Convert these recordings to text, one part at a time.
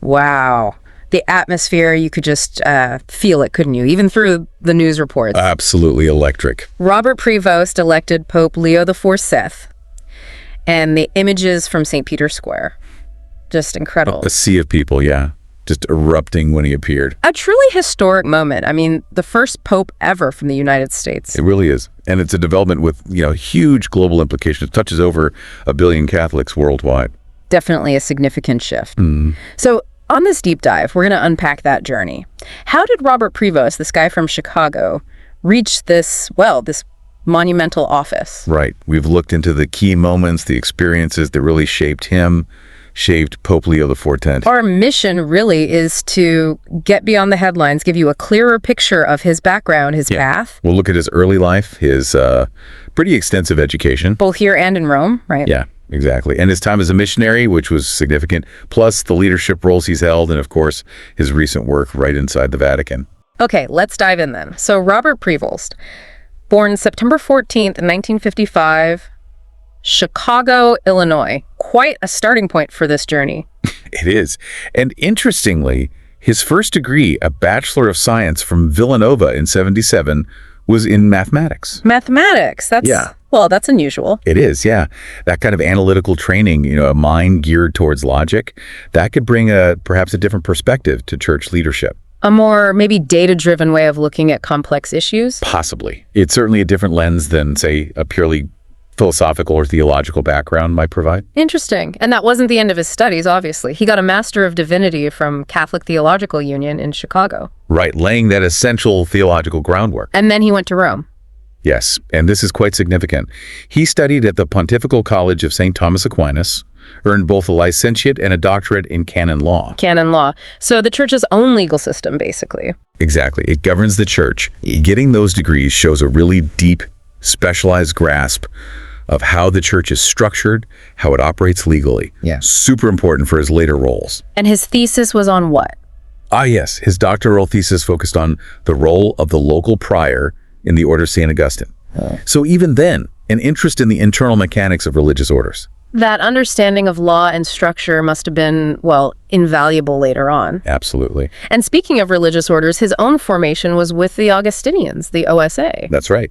Wow. The atmosphere, you could just feel it, couldn't you? Even through the news reports. Absolutely electric. Robert Prevost elected Pope Leo XIV. And the images from St. Peter's Square. Just incredible. A sea of people, yeah. Just erupting when he appeared. A truly historic moment. I mean, the first pope ever from the United States. It really is. And it's a development with, huge global implications. It touches over 1 billion Catholics worldwide. Definitely a significant shift. So on this deep dive, we're going to unpack that journey. How did Robert Prevost, this guy from Chicago, reach this monumental office? Right. We've looked into the key moments, the experiences that really shaped him, shaped Pope Leo XIV. Our mission really is to get beyond the headlines, give you a clearer picture of his background, his path. We'll look at his early life, his pretty extensive education. Both here and in Rome, right? Yeah, exactly. And his time as a missionary, which was significant, plus the leadership roles he's held, and of course, his recent work right inside the Vatican. Okay, let's dive in then. So Robert Prevost, born September 14th, 1955, Chicago, Illinois. Quite a starting point for this journey. It is. And interestingly, his first degree, a Bachelor of Science from Villanova in 1977, was in mathematics. Mathematics? That's unusual. It is, yeah. That kind of analytical training, a mind geared towards logic, that could bring perhaps a different perspective to church leadership. A more maybe data-driven way of looking at complex issues? Possibly. It's certainly a different lens than, say, a purely philosophical or theological background might provide. Interesting. And that wasn't the end of his studies, obviously. He got a Master of Divinity from Catholic Theological Union in Chicago. Right, laying that essential theological groundwork. And then he went to Rome. Yes, and this is quite significant. He studied at the Pontifical College of St. Thomas Aquinas, earned both a licentiate and a doctorate in canon law. Canon law. So the church's own legal system, basically. Exactly. It governs the church. Getting those degrees shows a really deep, specialized grasp of how the church is structured, how it operates legally. Yeah. Super important for his later roles. And his thesis was on what? Yes. His doctoral thesis focused on the role of the local prior in the Order of St. Augustine. So even then, an interest in the internal mechanics of religious orders. That understanding of law and structure must have been, invaluable later on. Absolutely. And speaking of religious orders, his own formation was with the Augustinians, the OSA. That's right.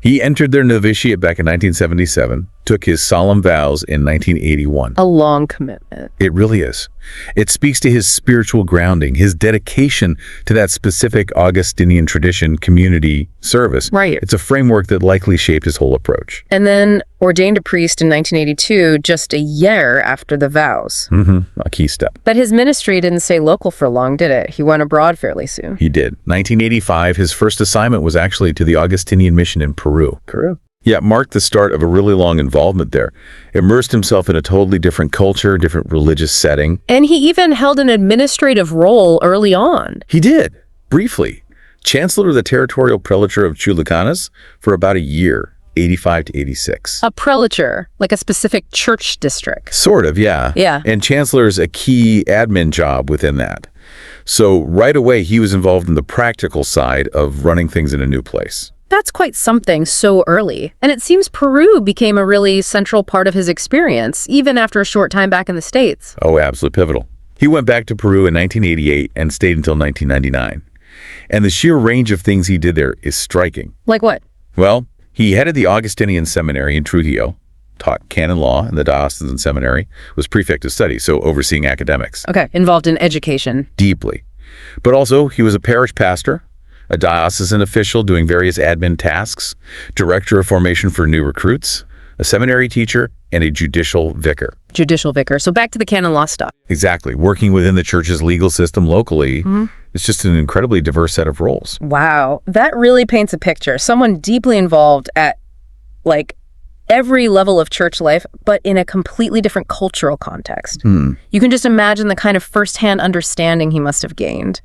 He entered their novitiate back in 1977, took his solemn vows in 1981. A long commitment. It really is. It speaks to his spiritual grounding, his dedication to that specific Augustinian tradition, community service. Right. It's a framework that likely shaped his whole approach. And then ordained a priest in 1982, just a year after the vows. A key step. But his ministry didn't stay local for long, did it? He went abroad fairly soon. He did. 1985, his first assignment was actually to the Augustinian mission in Peru. Yeah, marked the start of a really long involvement there. Immersed himself in a totally different culture, different religious setting. And he even held an administrative role early on. He did, briefly. Chancellor of the Territorial Prelature of Chulucanas for about a year, 85 to 86. A prelature, like a specific church district. Sort of, yeah. Yeah. And chancellor is a key admin job within that. So right away, he was involved in the practical side of running things in a new place. That's quite something so early. And it seems Peru became a really central part of his experience, even after a short time back in the States. Oh, absolutely pivotal. He went back to Peru in 1988 and stayed until 1999. And the sheer range of things he did there is striking. Like what? Well, he headed the Augustinian Seminary in Trujillo, taught canon law in the diocesan seminary, was prefect of studies, so overseeing academics. Okay, involved in education. Deeply. But also, he was a parish pastor, a diocesan official doing various admin tasks, director of formation for new recruits, a seminary teacher, and a judicial vicar. Judicial vicar. So back to the canon law stuff. Exactly. Working within the church's legal system locally, it's just an incredibly diverse set of roles. Wow. That really paints a picture. Someone deeply involved at, every level of church life, but in a completely different cultural context. You can just imagine the kind of firsthand understanding he must have gained.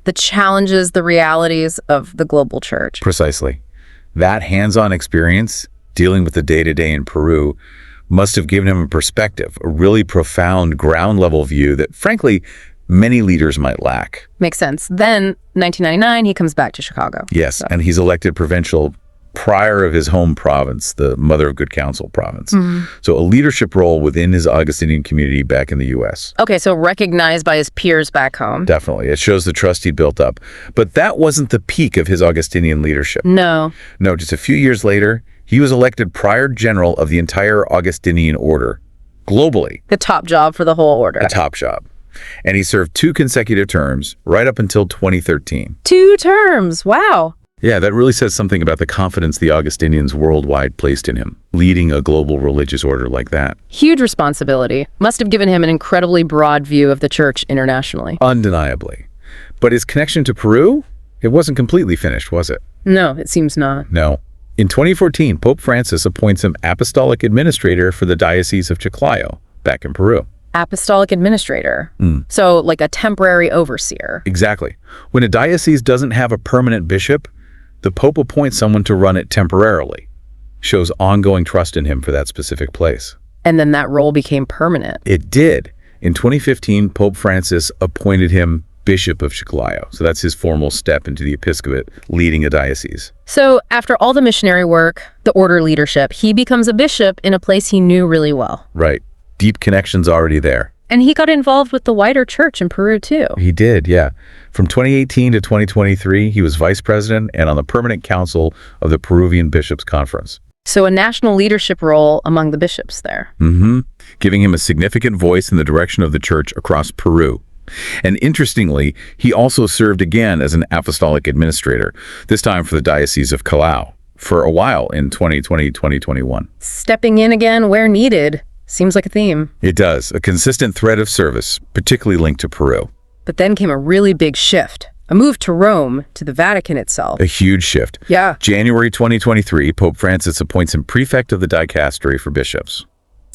The challenges, the realities of the global church. Precisely. That hands-on experience, dealing with the day-to-day in Peru, must have given him a perspective, a really profound ground-level view that, frankly, many leaders might lack. Makes sense. Then, 1999, he comes back to Chicago. Yes, and he's elected provincial prior of his home province, the Mother of Good Counsel province. So a leadership role within his Augustinian community back in the U.S. Okay, so recognized by his peers back home. Definitely. It shows the trust he'd built up. But that wasn't the peak of his Augustinian leadership. No. No, just a few years later, he was elected prior general of the entire Augustinian order globally. The top job for the whole order. A top job. And he served 2 consecutive terms right up until 2013. 2 terms. Wow. Yeah, that really says something about the confidence the Augustinians worldwide placed in him, leading a global religious order like that. Huge responsibility. Must have given him an incredibly broad view of the church internationally. Undeniably. But his connection to Peru? It wasn't completely finished, was it? No, it seems not. No. In 2014, Pope Francis appoints him apostolic administrator for the Diocese of Chiclayo, back in Peru. Apostolic administrator. So like a temporary overseer. Exactly. When a diocese doesn't have a permanent bishop, the Pope appoints someone to run it temporarily. Shows ongoing trust in him for that specific place. And then that role became permanent. It did. In 2015, Pope Francis appointed him Bishop of Chiclayo. So that's his formal step into the episcopate, leading a diocese. So after all the missionary work, the order leadership, he becomes a bishop in a place he knew really well. Right. Deep connections already there. And he got involved with the wider church in Peru too. He did, yeah. From 2018 to 2023, he was vice president and on the permanent council of the Peruvian Bishops' Conference. So a national leadership role among the bishops there. Giving him a significant voice in the direction of the church across Peru. And interestingly, he also served again as an apostolic administrator, this time for the Diocese of Callao, for a while in 2020-2021. Stepping in again where needed. Seems like a theme. It does, a consistent thread of service, particularly linked to Peru. But then came a really big shift. A move to Rome, to the Vatican itself. A huge shift. Yeah. January 2023, Pope Francis appoints him prefect of the dicastery for bishops.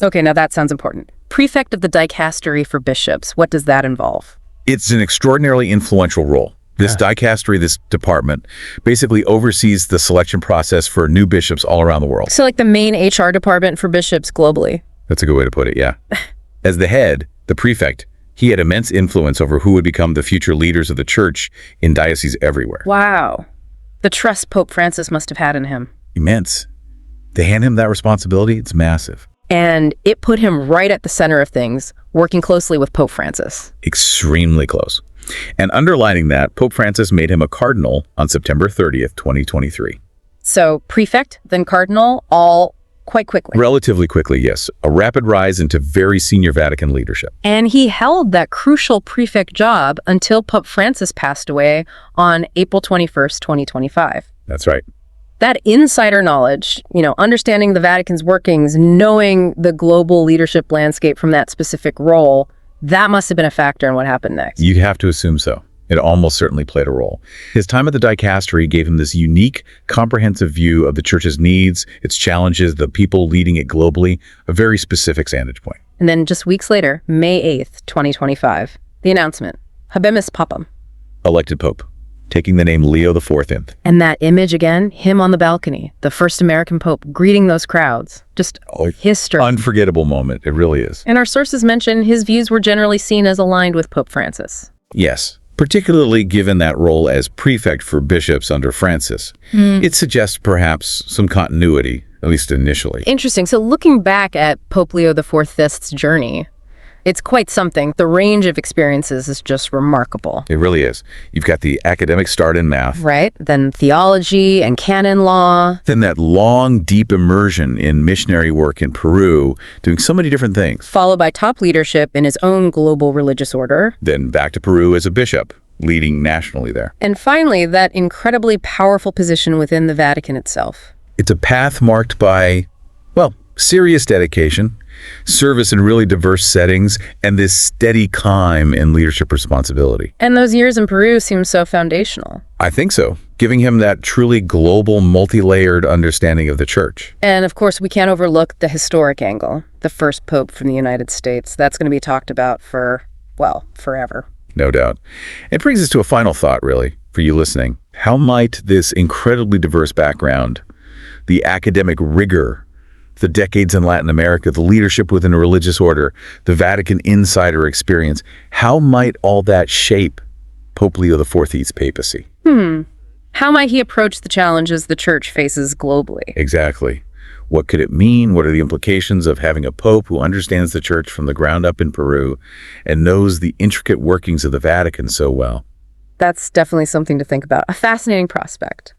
Okay, now that sounds important. Prefect of the dicastery for bishops. What does that involve? It's an extraordinarily influential role. This dicastery, this department, basically oversees the selection process for new bishops all around the world. So like the main HR department for bishops globally. That's a good way to put it, yeah. As the head, the prefect, he had immense influence over who would become the future leaders of the church in dioceses everywhere. Wow. The trust Pope Francis must have had in him. Immense. To hand him that responsibility, it's massive. And it put him right at the center of things, working closely with Pope Francis. Extremely close. And underlining that, Pope Francis made him a cardinal on September 30th, 2023. So prefect, then cardinal, all quite quickly. Relatively quickly, yes. A rapid rise into very senior Vatican leadership. And he held that crucial prefect job until Pope Francis passed away on April 21st, 2025. That's right. That insider knowledge, understanding the Vatican's workings, knowing the global leadership landscape from that specific role, that must have been a factor in what happened next. You'd have to assume so. It almost certainly played a role. His time at the dicastery gave him this unique, comprehensive view of the church's needs, its challenges, the people leading it globally, a very specific vantage point. And then just weeks later, May 8th, 2025, the announcement, Habemus Papam. Elected Pope, taking the name Leo XIV. And that image again, him on the balcony, the first American Pope greeting those crowds. Just history. Unforgettable moment. It really is. And our sources mention his views were generally seen as aligned with Pope Francis. Yes. Particularly given that role as prefect for bishops under Francis. It suggests perhaps some continuity, at least initially. Interesting. So looking back at Pope Leo XIV's journey, it's quite something. The range of experiences is just remarkable. It really is. You've got the academic start in math. Right. Then theology and canon law. Then that long, deep immersion in missionary work in Peru, doing so many different things. Followed by top leadership in his own global religious order. Then back to Peru as a bishop, leading nationally there. And finally, that incredibly powerful position within the Vatican itself. It's a path marked by, serious dedication, service in really diverse settings, and this steady climb in leadership responsibility. And those years in Peru seem so foundational. I think so, giving him that truly global, multi-layered understanding of the church. And of course, we can't overlook the historic angle, the first pope from the United States. That's going to be talked about for, forever. No doubt. It brings us to a final thought, really, for you listening. How might this incredibly diverse background, the academic rigor, the decades in Latin America, the leadership within a religious order, the Vatican insider experience, how might all that shape Pope Leo XIV's papacy? How might he approach the challenges the church faces globally? Exactly. What could it mean? What are the implications of having a pope who understands the church from the ground up in Peru and knows the intricate workings of the Vatican so well? That's definitely something to think about. A fascinating prospect.